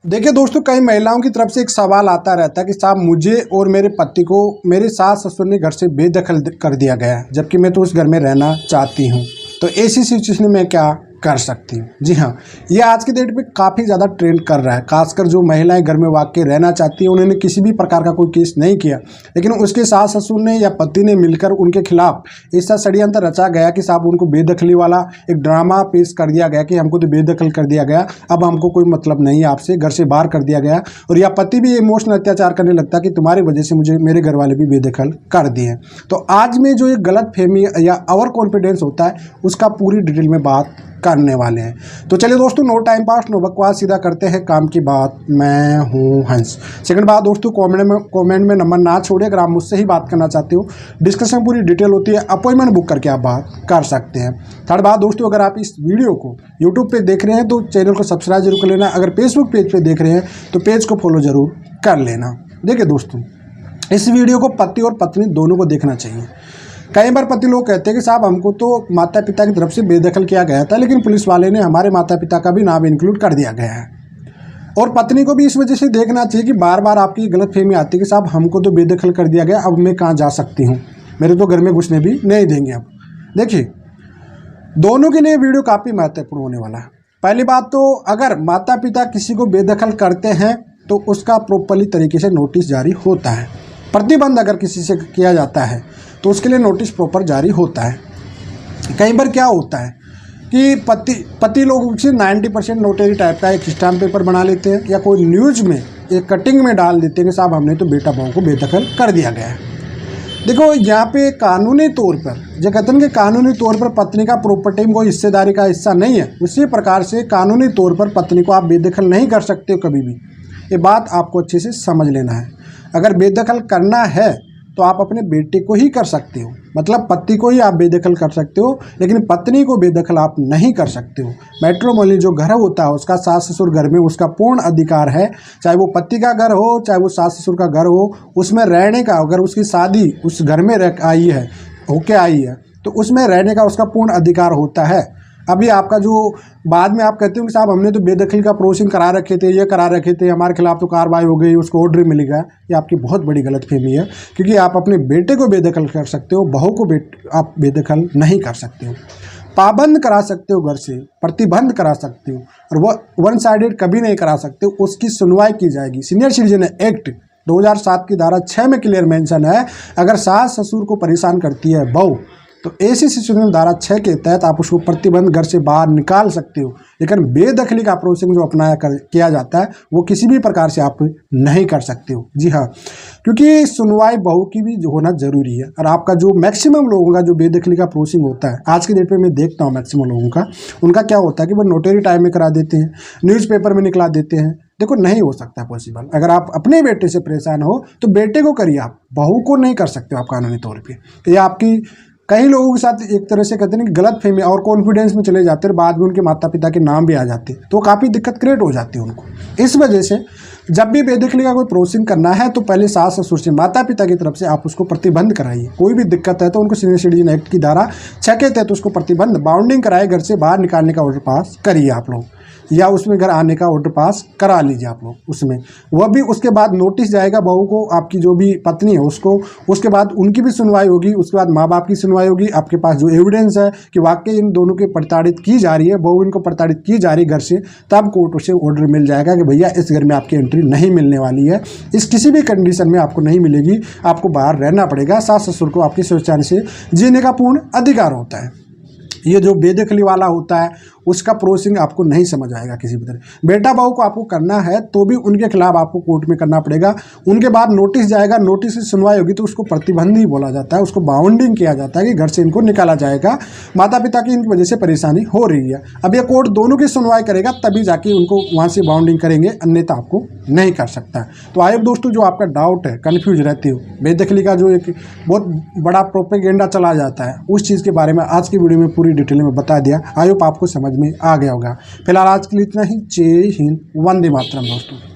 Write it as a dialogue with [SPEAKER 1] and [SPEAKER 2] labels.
[SPEAKER 1] देखिए दोस्तों, कई महिलाओं की तरफ से एक सवाल आता रहता है कि साहब मुझे और मेरे पति को मेरे सास ससुर ने घर से बेदखल कर दिया गया है, जबकि मैं तो उस घर में रहना चाहती हूँ। तो ऐसी सिचुएशन में क्या कर सकती हूँ? जी हाँ, ये आज के डेट पे काफ़ी ज़्यादा ट्रेंड कर रहा है। खासकर जो महिलाएं घर में वाकई रहना चाहती हैं, उन्होंने किसी भी प्रकार का कोई केस नहीं किया, लेकिन उसके सास ससुर ने या पति ने मिलकर उनके खिलाफ ऐसा षड्यंत्र रचा गया कि साहब उनको बेदखली वाला एक ड्रामा पेश कर दिया गया कि हमको तो बेदखल कर दिया गया, अब हमको कोई मतलब नहीं है आपसे, घर से बाहर कर दिया गया। और या पति भी इमोशनल अत्याचार करने लगता कि तुम्हारी वजह से मुझे मेरे घर वाले भी बेदखल कर दिए। तो आज में जो एक गलत फहमी या ओवर कॉन्फिडेंस होता है, उसका पूरी डिटेल में बात करने वाले हैं। तो चलिए दोस्तों, नो टाइम पास नो बकवास, सीधा करते हैं काम की बात। मैं हूं हंस। सेकंड बात दोस्तों, कमेंट में नंबर ना छोड़िए अगर आप मुझसे ही बात करना चाहते हो। डिस्कशन पूरी डिटेल होती है, अपॉइंटमेंट बुक करके आप बात कर सकते हैं। थर्ड बात दोस्तों, अगर आप इस वीडियो को यूट्यूब पे देख रहे हैं तो चैनल को सब्सक्राइब जरूर कर लेना। अगर फेसबुक पेज पे देख रहे हैं तो पेज को फॉलो जरूर कर लेना। देखिए दोस्तों, इस वीडियो को पति और पत्नी दोनों को देखना चाहिए। कई बार पति लोग कहते हैं कि साहब हमको तो माता पिता की तरफ से बेदखल किया गया था, लेकिन पुलिस वाले ने हमारे माता पिता का भी नाम इंक्लूड कर दिया गया है। और पत्नी को भी इस वजह से देखना चाहिए कि बार बार आपकी गलतफहमी आती है कि साहब हमको तो बेदखल कर दिया गया, अब मैं कहाँ जा सकती हूँ, मेरे तो घर में घुसने भी नहीं देंगे। अब देखिए, दोनों के लिए वीडियो काफ़ी महत्वपूर्ण होने वाला है। पहली बात तो, अगर माता पिता किसी को बेदखल करते हैं तो उसका प्रॉपरली तरीके से नोटिस जारी होता है। प्रतिबंध अगर किसी से किया जाता है तो उसके लिए नोटिस प्रॉपर जारी होता है। कई बार क्या होता है कि पति लोग से 90% नोटरी टाइप का एक स्टाम्प पेपर बना लेते हैं, या कोई न्यूज़ में एक कटिंग में डाल देते हैं कि साहब हमने तो बेटा बहू को बेदखल कर दिया गया है। देखो, यहाँ पे कानूनी तौर पर जो कहते हैं कि कानूनी तौर पर पत्नी का प्रॉपर्टी में कोई हिस्सेदारी का हिस्सा नहीं है, उसी प्रकार से कानूनी तौर पर पत्नी को आप बेदखल नहीं कर सकते हो कभी भी। ये बात आपको अच्छे से समझ लेना है। अगर बेदखल करना है तो आप अपने बेटे को ही कर सकते हो, मतलब पति को ही आप बेदखल कर सकते हो, लेकिन पत्नी को बेदखल आप नहीं कर सकते हो। मैट्रिमोनी जो घर होता है उसका सास ससुर घर में उसका पूर्ण अधिकार है, चाहे वो पति का घर हो चाहे वो सास ससुर का घर हो, उसमें रहने का, अगर उसकी शादी उस घर में आई है तो उसमें रहने का उसका पूर्ण अधिकार होता है। अभी आपका जो बाद में आप कहते हो कि साहब हमने तो बेदखली का प्रोसेसिंग करा रखे थे, ये करा रखे थे, हमारे खिलाफ तो कार्रवाई हो गई, उसको ऑर्डर मिल गया, ये आपकी बहुत बड़ी गलतफहमी है। क्योंकि आप अपने बेटे को बेदखल कर सकते हो, बहू को आप बेदखल नहीं कर सकते हो। पाबंद करा सकते हो, घर से प्रतिबंध करा सकते हो, और वह वन साइडेड कभी नहीं करा सकते हो। उसकी सुनवाई की जाएगी। सीनियर सिटीजन एक्ट 2007 की धारा 6 में क्लियर मेंशन है, अगर सास ससुर को परेशान करती है बहू, तो ऐसी सिचुएशन धारा 6 के तहत आप उसको प्रतिबंध घर से बाहर निकाल सकते हो। लेकिन बेदखली का प्रोसेसिंग जो किया जाता है वो किसी भी प्रकार से आप नहीं कर सकते हो। जी हाँ, क्योंकि सुनवाई बहू की भी होना जरूरी है। और आपका जो मैक्सिमम लोगों का जो बेदखली का प्रोसेसिंग होता है आज के डेट पे, मैं देखता हूँ मैक्सिमम लोगों का, उनका क्या होता है कि वो नोटरी टाइम में करा देते हैं, न्यूज़पेपर में निकला देते हैं। देखो, नहीं हो सकता पॉसिबल। अगर आप अपने बेटे से परेशान हो तो बेटे को करिए, आप बहू को नहीं कर सकते हो आप कानूनी तौर पर। ये आपकी कई लोगों के साथ एक तरह से कहते हैं कि गलत फहमी और कॉन्फिडेंस में चले जाते हैं, बाद में उनके माता पिता के नाम भी आ जाते हैं, तो काफ़ी दिक्कत क्रिएट हो जाती है उनको। इस वजह से जब भी बेदखली का कोई प्रोसेसिंग करना है तो पहले सास ससुर से, माता पिता की तरफ से आप उसको प्रतिबंध कराइए। कोई भी दिक्कत है तो उनको सीनियर सिटीजन एक्ट की धारा 6 के तहत उसको प्रतिबंध, बाउंडिंग कराए, घर से बाहर निकालने का ऑर्डर पास करिए आप लोग, या उसमें घर आने का ऑर्डर पास करा लीजिए आप लोग उसमें। वह भी उसके बाद नोटिस जाएगा बहू को, आपकी जो भी पत्नी है उसको, उसके बाद उनकी भी सुनवाई होगी, उसके बाद माँ बाप की सुनवाई होगी। आपके पास जो एविडेंस है कि वाकई इन दोनों की प्रताड़ित की जा रही है, बहू इनको प्रताड़ित की जा रही है घर से, तब कोर्ट से ऑर्डर मिल जाएगा कि भैया इस घर में आपकी एंट्री नहीं मिलने वाली है, इस किसी भी कंडीशन में आपको नहीं मिलेगी, आपको बाहर रहना पड़ेगा। सास ससुर को आपकी स्वेच्छा से जीने का पूर्ण अधिकार होता है। ये जो बेदखली वाला होता है उसका प्रोसेसिंग आपको नहीं समझ आएगा किसी भी तरह। बेटा बहू को आपको करना है तो भी उनके खिलाफ आपको कोर्ट में करना पड़ेगा। उनके बाद नोटिस जाएगा, नोटिस से सुनवाई होगी तो उसको प्रतिबंध ही बोला जाता है, उसको बाउंडिंग किया जाता है कि घर से इनको निकाला जाएगा, माता पिता की इनकी वजह से परेशानी हो रही है। अब ये कोर्ट दोनों की सुनवाई करेगा तभी जाके उनको वहाँ से बाउंडिंग करेंगे, अन्यथा आपको नहीं कर सकता। तो आइए दोस्तों, जो आपका डाउट है, कन्फ्यूज रहते हो, बेदखली का जो एक बहुत बड़ा प्रोपेगेंडा चला जाता है, उस चीज़ के बारे में आज की वीडियो में पूरी डिटेल में बता दिया। आई होप आपको समझ में आ गया होगा। फिलहाल आज के लिए इतना ही। जय हिंद, वंदे मातरम दोस्तों।